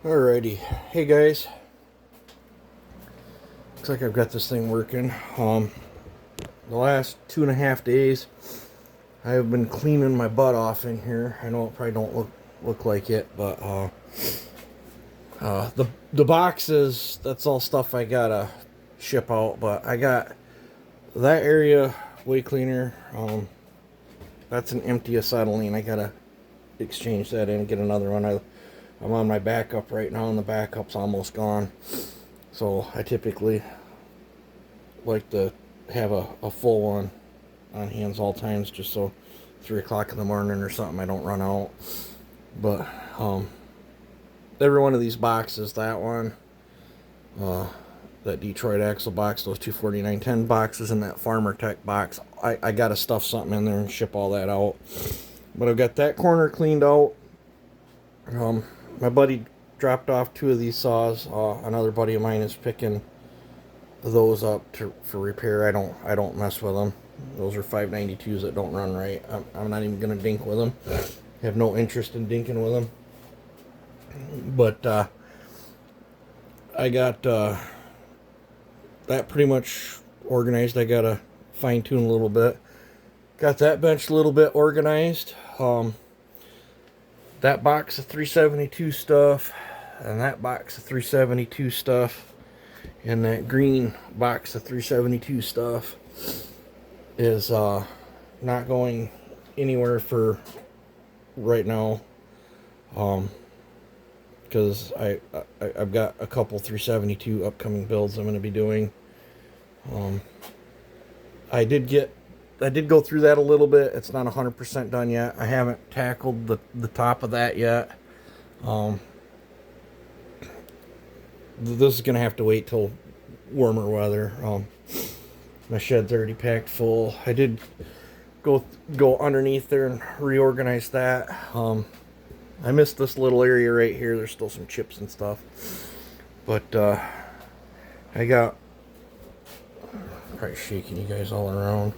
Alrighty, hey guys. Looks like I've got this thing working. The last 2.5 days, I've been cleaning my butt off in here. I know it probably don't look like it, but the boxes, that's all stuff I gotta ship out. But I got that area way cleaner. That's an empty acetylene. I gotta exchange that in and get another one. I'm on my backup right now, and the backup's almost gone. So I typically like to have a full one on hands all times, just so 3 o'clock in the morning or something I don't run out. But every one of these boxes, that one, that Detroit Axle box, those 24910 boxes, and that Farmer Tech box, I gotta stuff something in there and ship all that out. But I've got that corner cleaned out. My buddy dropped off 2 of these saws. Another buddy of mine is picking those up for repair. I don't mess with them. Those are 592s that don't run right. I'm not even gonna dink with them. I have no interest in dinking with them. But I got that pretty much organized. I gotta fine tune a little bit. Got that bench a little bit organized. That box of 372 stuff, and that box of 372 stuff, and that green box of 372 stuff is not going anywhere for right now, because I've got a couple 372 upcoming builds I'm going to be doing. I did go through that a little bit. It's not 100% done yet. I haven't tackled the top of that yet. This is going to have to wait till warmer weather. My shed's already packed full. I did go underneath there and reorganize that. I missed this little area right here. There's still some chips and stuff. But I got, probably shaking you guys all around.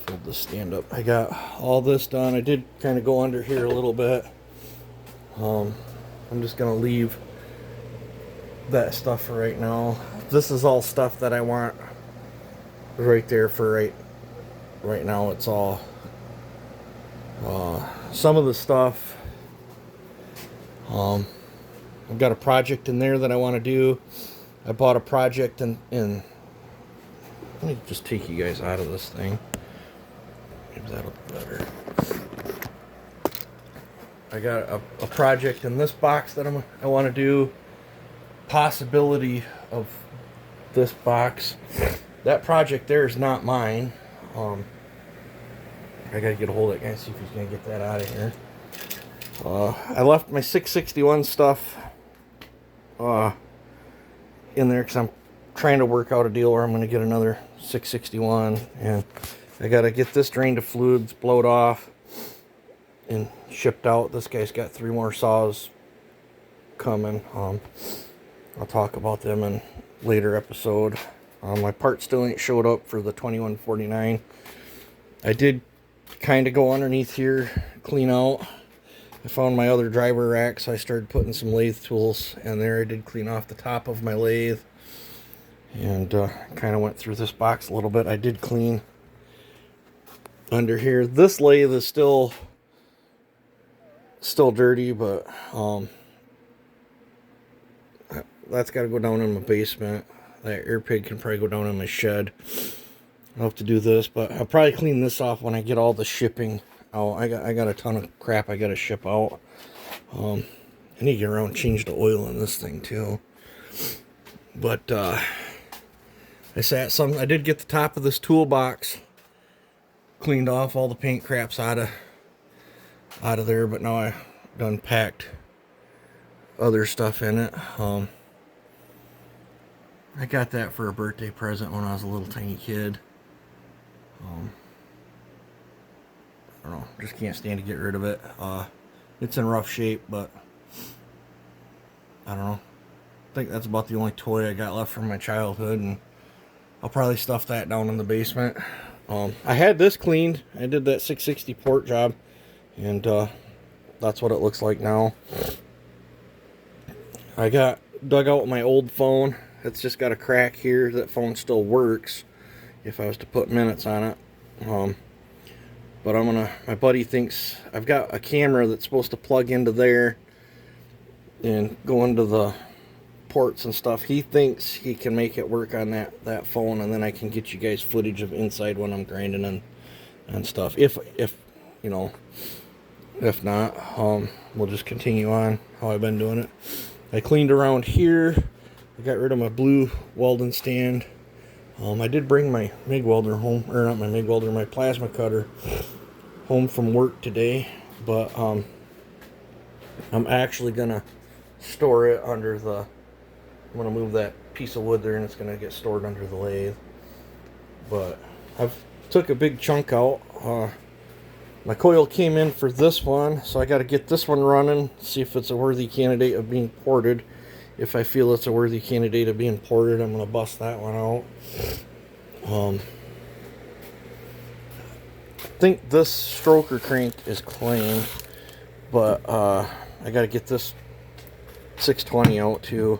Fold this stand up. I got all this done. I did kind of go under here a little bit. I'm just going to leave that stuff for right now. This is all stuff that I want right there for right now. It's all some of the stuff. I've got a project in there that I want to do. I bought a project in let me just take you guys out of this thing. Maybe that'll be better. I got a project in this box that I want to do. Possibility of this box. That project there is not mine. I gotta get a hold of that guy and see if he's gonna get that out of here. I left my 661 stuff in there because I'm trying to work out a deal where I'm gonna get another 661, and I gotta get this drained of fluids, blowed off, and shipped out. This guy's got 3 more saws coming. I'll talk about them in later episode. My part still ain't showed up for the 2149. I did kind of go underneath here, clean out. I found my other driver rack, so I started putting some lathe tools in there. I did clean off the top of my lathe, and kind of went through this box a little bit. I did clean under here. This lathe is still dirty, but that's got to go down in my basement. That air pig can probably go down in my shed. I'll have to do this, but I'll probably clean this off when I get all the shipping out. I got a ton of crap I got to ship out. I need to get around and change the oil in this thing too. But I did get the top of this toolbox cleaned off, all the paint crap's out of there, but now I done packed other stuff in it. I got that for a birthday present when I was a little tiny kid. I don't know, just can't stand to get rid of it. It's in rough shape, but I don't know. I think that's about the only toy I got left from my childhood, and I'll probably stuff that down in the basement. I had this cleaned. I did that 660 port job, and that's what it looks like now. I got dug out my old phone. It's just got a crack here. That phone still works if I was to put minutes on it. But my buddy thinks I've got a camera that's supposed to plug into there and go into the ports and stuff. He thinks he can make it work on that phone, and then I can get you guys footage of inside when I'm grinding and stuff. If you know, if not, we'll just continue on how I've been doing it. I cleaned around here. I got rid of my blue welding stand. I did bring my MIG welder home, or not my MIG welder, my plasma cutter home from work today, but I'm actually gonna store it under the, I'm gonna move that piece of wood there and it's gonna get stored under the lathe. But I've took a big chunk out. My coil came in for this one, so I got to get this one running, see if it's a worthy candidate of being ported. If I feel it's a worthy candidate of being ported, I'm going to bust that one out. I think this stroker crank is clean, but I got to get this 620 out too.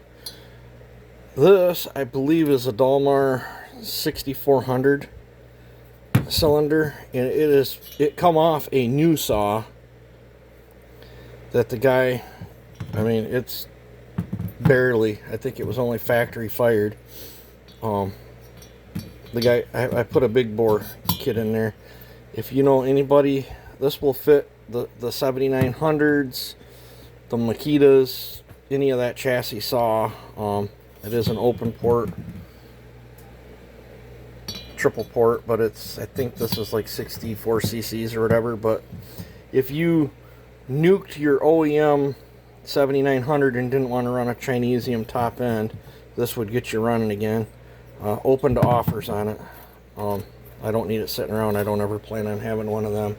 This, I believe, is a Dalmar 6400 cylinder, and it come off a new saw that the guy, I mean, it's barely, I think it was only factory fired. The guy, I put a big bore kit in there. If you know anybody, this will fit the 7900s, the Makitas, any of that chassis saw. It is an open port, triple port, but it's, I think this is like 64 cc's or whatever. But if you nuked your OEM 7900 and didn't want to run a Chinesium top end, this would get you running again. Open to offers on it. I don't need it sitting around. I don't ever plan on having one of them.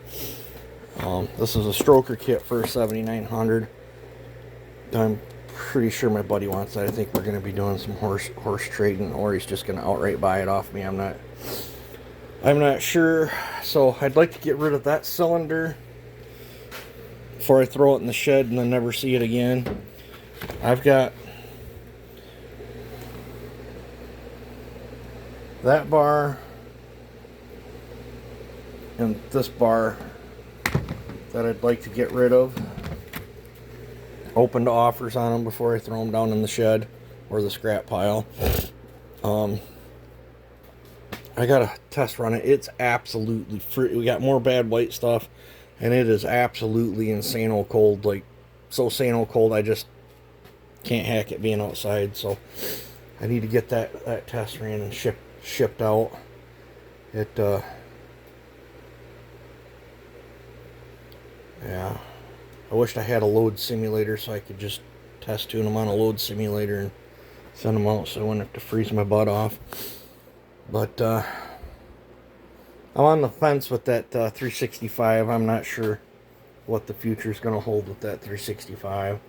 This is a stroker kit for a 7900. I'm pretty sure my buddy wants that. I think we're going to be doing some horse trading, or he's just going to outright buy it off me. I'm not sure. So I'd like to get rid of that cylinder before I throw it in the shed and then never see it again. I've got that bar and this bar that I'd like to get rid of. Open to offers on them before I throw them down in the shed or the scrap pile. I gotta test run it. It's absolutely free. We got more bad white stuff, and it is absolutely insane cold. Like, so sano cold, I just can't hack it being outside. So I need to get that test ran and shipped out. Yeah, I wished I had a load simulator so I could just test tune them on a load simulator and send them out so I wouldn't have to freeze my butt off. But I'm on the fence with that 365. I'm not sure what the future is going to hold with that 365.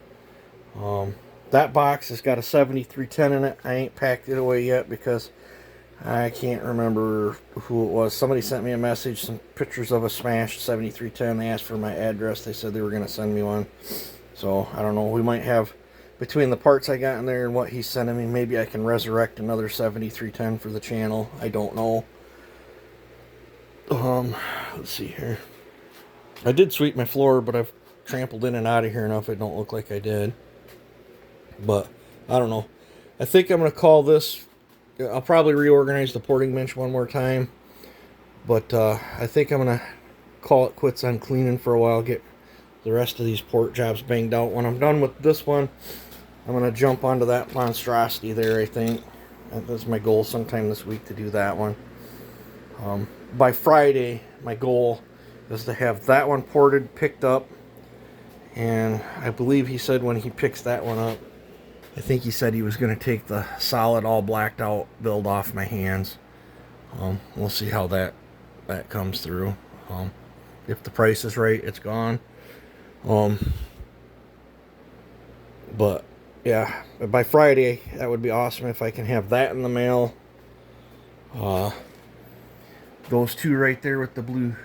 That box has got a 7310 in it. I ain't packed it away yet because I can't remember who it was. Somebody sent me a message, some pictures of a smashed 7310. They asked for my address. They said they were going to send me one. So, I don't know. We might have, between the parts I got in there and what he's sending me, maybe I can resurrect another 7310 for the channel. I don't know. Let's see here. I did sweep my floor, but I've trampled in and out of here enough it don't look like I did. But, I don't know. I think I'm going to call this... I'll probably reorganize the porting bench one more time. But I think I'm going to call it quits on cleaning for a while. Get the rest of these port jobs banged out. When I'm done with this one, I'm going to jump onto that monstrosity there, I think. That's my goal sometime this week to do that one. By Friday, my goal is to have that one ported, picked up. And I believe he said when he picks that one up, I think he said he was going to take the solid all blacked out build off my hands. We'll see how that comes through. If the price is right, it's gone. But yeah, by Friday, that would be awesome if I can have that in the mail. Those two right there with the blue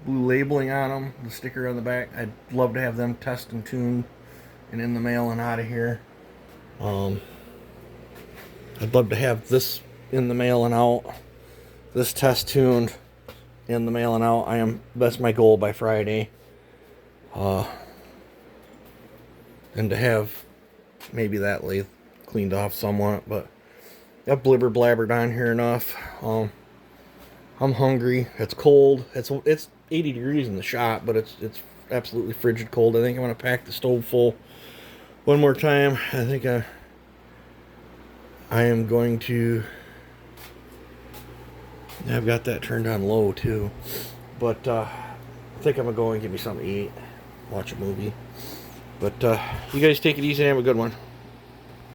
labeling on them, the sticker on the back, I'd love to have them test and tuned and in the mail and out of here. Um, I'd love to have this in the mail and out. This test tuned in the mail and out. That's my goal by Friday. And to have maybe that lathe cleaned off somewhat, but I've blibber blabbered on here enough. I'm hungry. It's cold. It's 80 degrees in the shop, but it's absolutely frigid cold. I think I'm gonna pack the stove full one more time. I think I am going to. I've got that turned on low too, but I think I'm gonna go and get me something to eat, watch a movie. But you guys take it easy and have a good one.